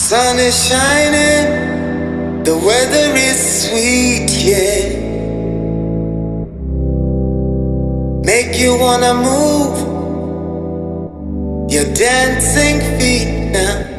Sun is shining, the weather is sweet, yeah. Make you wanna move your dancing feet now.